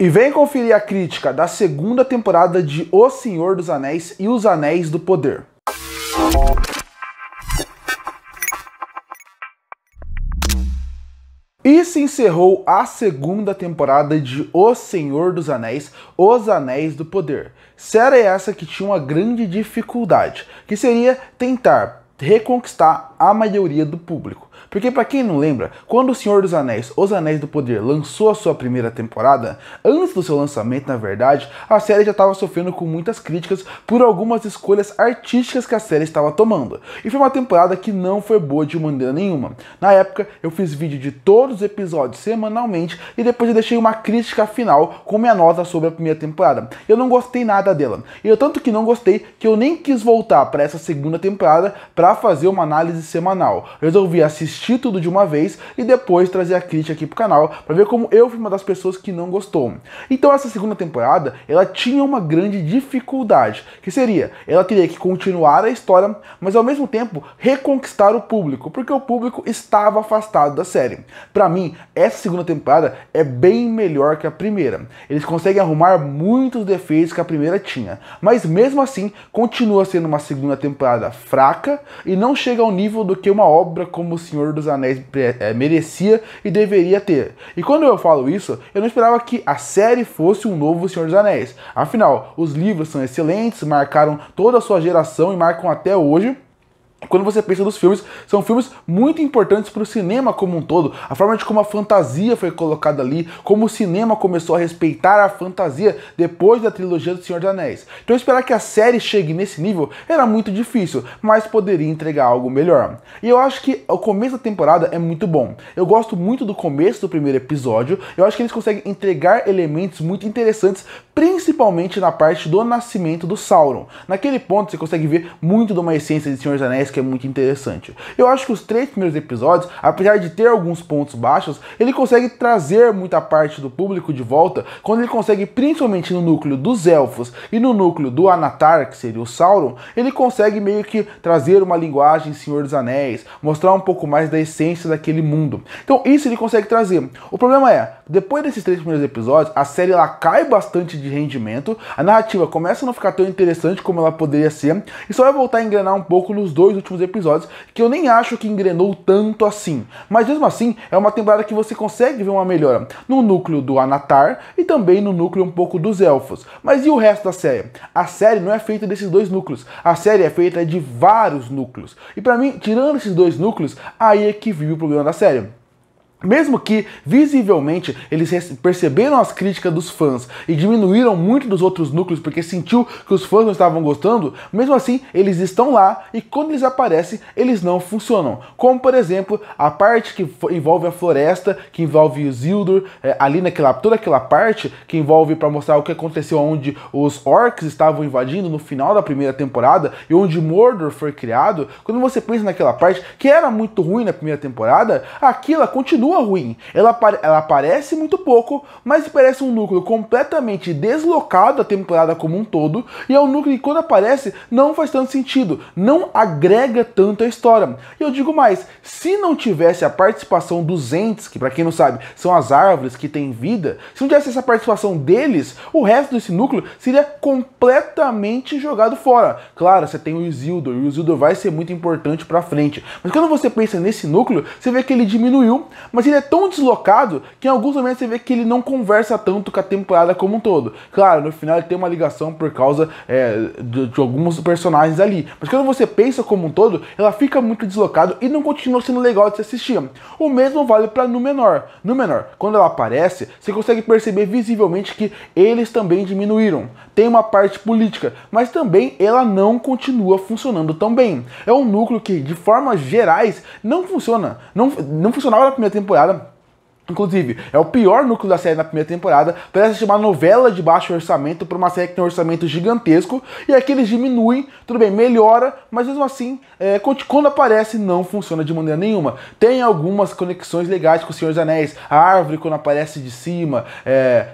E vem conferir a crítica da segunda temporada de O Senhor dos Anéis e os Anéis do Poder. E se encerrou a segunda temporada de O Senhor dos Anéis, Os Anéis do Poder. Série essa que tinha uma grande dificuldade, que seria tentar reconquistar a maioria do público. Porque, para quem não lembra, quando O Senhor dos Anéis, Os Anéis do Poder lançou a sua primeira temporada, antes do seu lançamento, na verdade, a série já estava sofrendo com muitas críticas por algumas escolhas artísticas que a série estava tomando. E foi uma temporada que não foi boa de maneira nenhuma. Na época, eu fiz vídeo de todos os episódios semanalmente e depois eu deixei uma crítica final com minha nota sobre a primeira temporada. Eu não gostei nada dela. E eu tanto que não gostei que eu nem quis voltar para essa segunda temporada para fazer uma análise semanal. Eu resolvi assistir tudo de uma vez e depois trazer a crítica aqui pro canal para ver como eu fui uma das pessoas que não gostou. Então essa segunda temporada, ela tinha uma grande dificuldade, que seria, ela teria que continuar a história, mas ao mesmo tempo reconquistar o público, porque o público estava afastado da série. Para mim, essa segunda temporada é bem melhor que a primeira. Eles conseguem arrumar muitos defeitos que a primeira tinha, mas mesmo assim continua sendo uma segunda temporada fraca e não chega ao nível do que uma obra como O Senhor dos Anéis merecia e deveria ter. E quando eu falo isso, eu não esperava que a série fosse um novo Senhor dos Anéis. Afinal, os livros são excelentes, marcaram toda a sua geração e marcam até hoje. Quando você pensa nos filmes, são filmes muito importantes para o cinema como um todo. A forma de como a fantasia foi colocada ali, como o cinema começou a respeitar a fantasia depois da trilogia do Senhor dos Anéis. Então esperar que a série chegue nesse nível era muito difícil, mas poderia entregar algo melhor. E eu acho que o começo da temporada é muito bom. Eu gosto muito do começo do primeiro episódio. Eu acho que eles conseguem entregar elementos muito interessantes, principalmente na parte do nascimento do Sauron. Naquele ponto você consegue ver muito de uma essência de Senhor dos Anéis que é muito interessante. Eu acho que os 3 primeiros episódios, apesar de ter alguns pontos baixos, ele consegue trazer muita parte do público de volta, quando ele consegue, principalmente no núcleo dos elfos e no núcleo do Anatar, que seria o Sauron, ele consegue meio que trazer uma linguagem Senhor dos Anéis, mostrar um pouco mais da essência daquele mundo. Então isso ele consegue trazer. O problema é, depois desses 3 primeiros episódios, a série ela cai bastante de rendimento, a narrativa começa a não ficar tão interessante como ela poderia ser, e só vai voltar a engrenar um pouco nos 2 últimos episódios, que eu nem acho que engrenou tanto assim. Mas mesmo assim, é uma temporada que você consegue ver uma melhora no núcleo do Anatar e também no núcleo um pouco dos elfos. Mas e o resto da série? A série não é feita desses 2 núcleos. A série é feita de vários núcleos. E pra mim, tirando esses 2 núcleos, aí é que vive o problema da série. Mesmo que, visivelmente, eles perceberam as críticas dos fãs e diminuíram muito dos outros núcleos porque sentiu que os fãs não estavam gostando, mesmo assim, eles estão lá e quando eles aparecem, eles não funcionam. Como, por exemplo, a parte que envolve a floresta, que envolve os Isildur, ali toda aquela parte que envolve para mostrar o que aconteceu onde os orcs estavam invadindo no final da primeira temporada e onde Mordor foi criado. Quando você pensa naquela parte, que era muito ruim na primeira temporada, aquilo continua ruim. Ela aparece muito pouco, mas parece um núcleo completamente deslocado da temporada como um todo, e é um núcleo que quando aparece não faz tanto sentido, não agrega tanto a história. E eu digo mais, se não tivesse a participação dos entes, que para quem não sabe, são as árvores que têm vida, se não tivesse essa participação deles, o resto desse núcleo seria completamente jogado fora. Claro, você tem o Isildur, e o Isildur vai ser muito importante pra frente, mas quando você pensa nesse núcleo, você vê que ele diminuiu, mas ele é tão deslocado que em alguns momentos você vê que ele não conversa tanto com a temporada como um todo. Claro, no final ele tem uma ligação por causa de alguns personagens ali, mas quando você pensa como um todo, ela fica muito deslocado e não continua sendo legal de se assistir. O mesmo vale para Númenor. Númenor, quando ela aparece, você consegue perceber visivelmente que eles também diminuíram. Tem uma parte política, mas também ela não continua funcionando tão bem. É um núcleo que, de formas gerais, não funciona. Não funcionava na primeira temporada. Inclusive, é o pior núcleo da série na primeira temporada. Parece chamar novela de baixo orçamento para uma série que tem um orçamento gigantesco. E aqui eles diminuem, tudo bem, melhora, mas mesmo assim, quando aparece, não funciona de maneira nenhuma. Tem algumas conexões legais com o Senhor dos Anéis. A árvore, quando aparece de cima,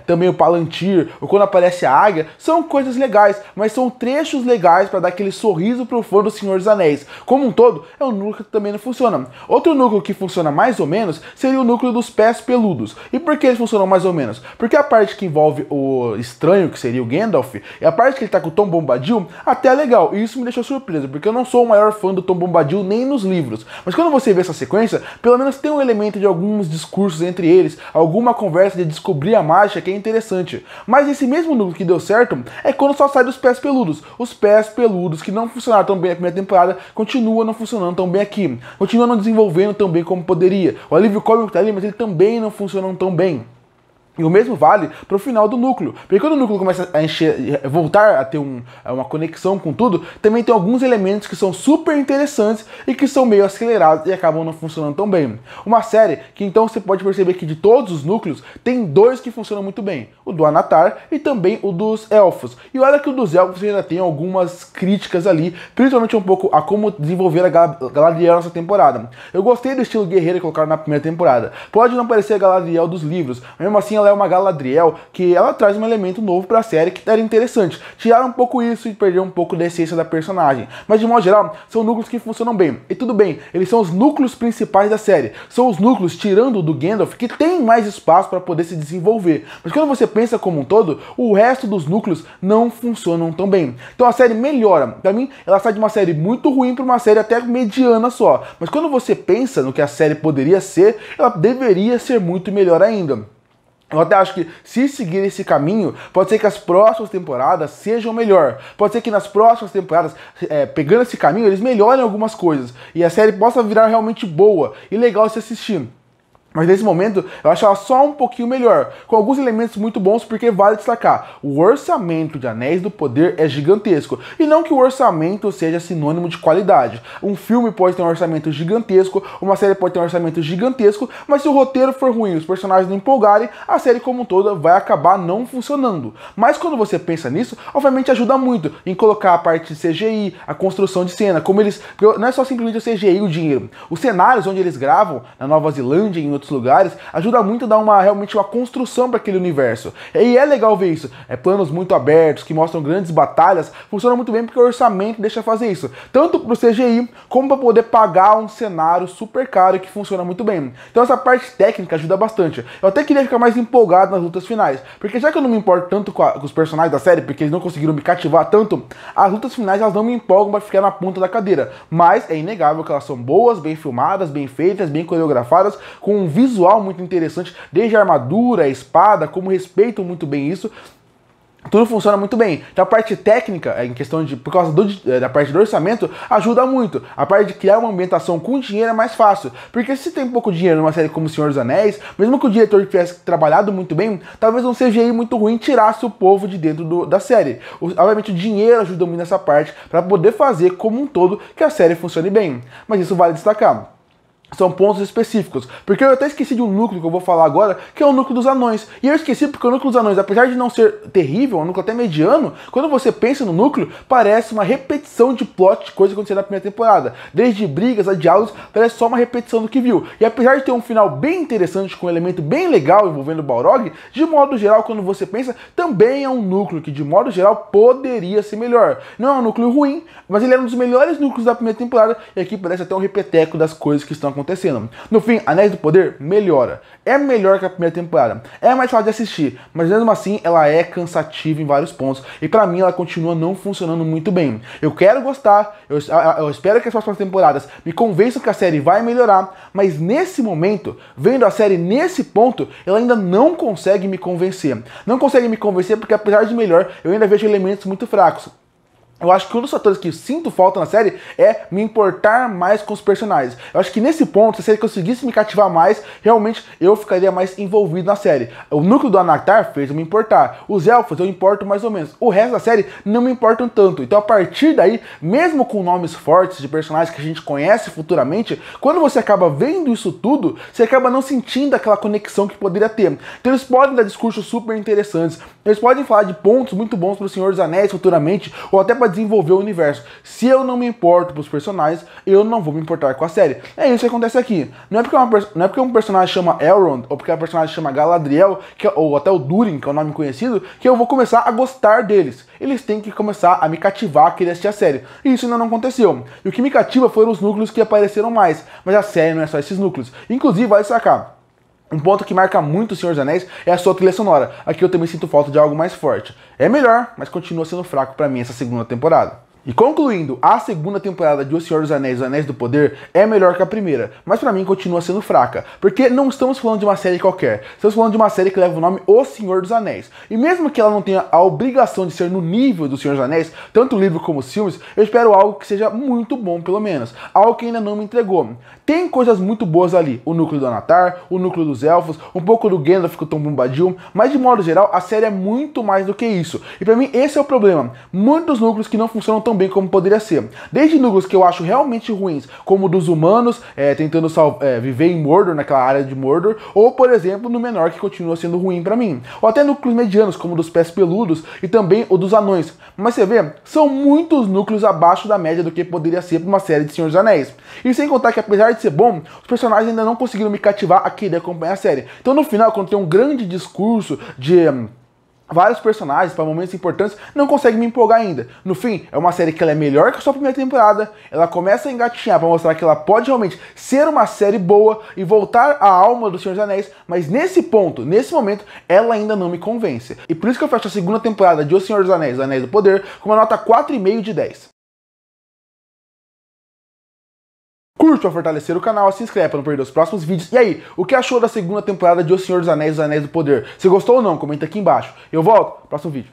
também o Palantir, ou quando aparece a águia, são coisas legais, mas são trechos legais para dar aquele sorriso pro fã do Senhor dos Anéis. Como um todo, é um núcleo que também não funciona. Outro núcleo que funciona mais ou menos seria o núcleo dos pés peludos. E por que eles funcionam mais ou menos? Porque a parte que envolve o estranho, que seria o Gandalf, e a parte que ele tá com o Tom Bombadil, até é legal. E isso me deixou surpreso, porque eu não sou o maior fã do Tom Bombadil nem nos livros. Mas quando você vê essa sequência, pelo menos tem um elemento de alguns discursos entre eles, alguma conversa de descobrir a mágica que é interessante. Mas esse mesmo núcleo que deu certo é quando só sai dos pés peludos. Os pés peludos que não funcionaram tão bem na primeira temporada continuam não funcionando tão bem aqui. Continuam não desenvolvendo tão bem como poderia. O alívio cômico tá ali, mas ele também não funciona tão bem. E o mesmo vale para o final do núcleo. Porque quando o núcleo começa a encher, voltar a ter uma conexão com tudo, também tem alguns elementos que são super interessantes e que são meio acelerados e acabam não funcionando tão bem. Uma série que então você pode perceber que de todos os núcleos, tem dois que funcionam muito bem. O do Anatar e também o dos Elfos. E olha que o dos Elfos ainda tem algumas críticas ali, principalmente um pouco a como desenvolver a Galadriel nessa temporada. Eu gostei do estilo guerreiro que colocaram na primeira temporada. Pode não parecer a Galadriel dos livros, mesmo assim ela é uma Galadriel que ela traz um elemento novo para a série que era interessante. Tiraram um pouco isso e perderam um pouco da essência da personagem. Mas de modo geral, são núcleos que funcionam bem. E tudo bem, eles são os núcleos principais da série. São os núcleos, tirando do Gandalf, que tem mais espaço para poder se desenvolver. Mas quando você pensa como um todo, o resto dos núcleos não funcionam tão bem. Então a série melhora. Para mim, ela sai de uma série muito ruim para uma série até mediana só. Mas quando você pensa no que a série poderia ser, ela deveria ser muito melhor ainda. Eu até acho que se seguir esse caminho, pode ser que as próximas temporadas sejam melhor. Pode ser que nas próximas temporadas, pegando esse caminho, eles melhorem algumas coisas. E a série possa virar realmente boa e legal de se assistir. Mas nesse momento, eu acho ela só um pouquinho melhor, com alguns elementos muito bons, porque vale destacar, o orçamento de Anéis do Poder é gigantesco. E não que o orçamento seja sinônimo de qualidade. Um filme pode ter um orçamento gigantesco, uma série pode ter um orçamento gigantesco, mas se o roteiro for ruim e os personagens não empolgarem, a série como um todo vai acabar não funcionando. Mas quando você pensa nisso, obviamente ajuda muito em colocar a parte de CGI, a construção de cena, como eles... Não é só simplesmente o CGI e o dinheiro. Os cenários onde eles gravam, na Nova Zelândia e em outros lugares, ajuda muito a dar realmente uma construção para aquele universo. E é legal ver isso. Planos muito abertos, que mostram grandes batalhas, funciona muito bem porque o orçamento deixa fazer isso. Tanto para o CGI, como para poder pagar um cenário super caro que funciona muito bem. Então essa parte técnica ajuda bastante. Eu até queria ficar mais empolgado nas lutas finais, porque já que eu não me importo tanto com os personagens da série, porque eles não conseguiram me cativar tanto, as lutas finais elas não me empolgam para ficar na ponta da cadeira. Mas é inegável que elas são boas, bem filmadas, bem feitas, bem coreografadas, com um visual muito interessante, desde a armadura, a espada, como respeitam muito bem isso. Tudo funciona muito bem. Então a parte técnica, em questão de, por causa da parte do orçamento, ajuda muito. A parte de criar uma ambientação com dinheiro é mais fácil. Porque se tem pouco dinheiro numa série como O Senhor dos Anéis, mesmo que o diretor tivesse trabalhado muito bem, talvez um CGI muito ruim tirasse o povo de dentro da série. Obviamente o dinheiro ajuda muito nessa parte, para poder fazer como um todo que a série funcione bem. Mas isso vale destacar. São pontos específicos, porque eu até esqueci de um núcleo que eu vou falar agora, que é o núcleo dos anões. E eu esqueci porque o núcleo dos anões, apesar de não ser terrível, é um núcleo até mediano, quando você pensa no núcleo, parece uma repetição de plot de coisa que aconteceu na primeira temporada. Desde brigas a diálogos, parece só uma repetição do que viu. E apesar de ter um final bem interessante, com um elemento bem legal envolvendo o Balrog, de modo geral, quando você pensa, também é um núcleo que de modo geral poderia ser melhor. Não é um núcleo ruim, mas ele era um dos melhores núcleos da primeira temporada, e aqui parece até um repeteco das coisas que estão acontecendo. No fim, Anéis do Poder melhora. É melhor que a primeira temporada. É mais fácil de assistir, mas mesmo assim ela é cansativa em vários pontos. E pra mim ela continua não funcionando muito bem. Eu quero gostar, eu espero que as próximas temporadas me convençam que a série vai melhorar, mas nesse momento, vendo a série nesse ponto, ela ainda não consegue me convencer. Não consegue me convencer porque apesar de melhor, eu ainda vejo elementos muito fracos. Eu acho que um dos fatores que eu sinto falta na série é me importar mais com os personagens. Eu acho que nesse ponto, se a série conseguisse me cativar mais, realmente eu ficaria mais envolvido na série. O núcleo do Anatar fez eu me importar. Os elfos eu importo mais ou menos. O resto da série não me importam tanto. Então a partir daí, mesmo com nomes fortes de personagens que a gente conhece futuramente, quando você acaba vendo isso tudo, você acaba não sentindo aquela conexão que poderia ter. Então eles podem dar discursos super interessantes. Eles podem falar de pontos muito bons para o Senhor dos Anéis futuramente, ou até para desenvolver o universo. Se eu não me importo pros personagens, eu não vou me importar com a série. É isso que acontece aqui. Não é porque um personagem chama Elrond, ou porque a personagem chama Galadriel, ou até o Durin, que é o nome conhecido, que eu vou começar a gostar deles. Eles têm que começar a me cativar a querer assistir a série. E isso ainda não aconteceu. E o que me cativa foram os núcleos que apareceram mais. Mas a série não é só esses núcleos. Inclusive, vai sacar. Um ponto que marca muito o Senhor dos Anéis é a sua trilha sonora. Aqui eu também sinto falta de algo mais forte. É melhor, mas continua sendo fraco pra mim essa segunda temporada. E concluindo, a segunda temporada de O Senhor dos Anéis, Os Anéis do Poder, é melhor que a primeira, mas pra mim continua sendo fraca, porque não estamos falando de uma série qualquer, estamos falando de uma série que leva o nome O Senhor dos Anéis. E mesmo que ela não tenha a obrigação de ser no nível do Senhor dos Anéis, tanto o livro como os filmes, eu espero algo que seja muito bom, pelo menos. Algo que ainda não me entregou. Tem coisas muito boas ali, o núcleo do Anatar, o núcleo dos Elfos, um pouco do Gandalf com o Tom Bombadil, mas de modo geral, a série é muito mais do que isso. E pra mim esse é o problema. Muitos núcleos que não funcionam tão bem como poderia ser. Desde núcleos que eu acho realmente ruins, como o dos humanos, tentando viver em Mordor, naquela área de Mordor, ou, por exemplo, no Menor, que continua sendo ruim pra mim. Ou até núcleos medianos, como o dos Pés Peludos e também o dos Anões. Mas você vê, são muitos núcleos abaixo da média do que poderia ser pra uma série de Senhor dos Anéis. E sem contar que, apesar de ser bom, os personagens ainda não conseguiram me cativar a querer acompanhar a série. Então, no final, quando tem um grande discurso de vários personagens para momentos importantes, não consegue me empolgar ainda. No fim, é uma série que ela é melhor que a sua primeira temporada, ela começa a engatinhar para mostrar que ela pode realmente ser uma série boa e voltar à alma do Senhor dos Anéis, mas nesse ponto, nesse momento, ela ainda não me convence. E por isso que eu fecho a segunda temporada de O Senhor dos Anéis, Os Anéis do Poder, com uma nota 4,5 de 10. Curte para fortalecer o canal, se inscreve para não perder os próximos vídeos. E aí, o que achou da segunda temporada de O Senhor dos Anéis, Os Anéis do Poder? Se gostou ou não, comenta aqui embaixo. Eu volto no próximo vídeo.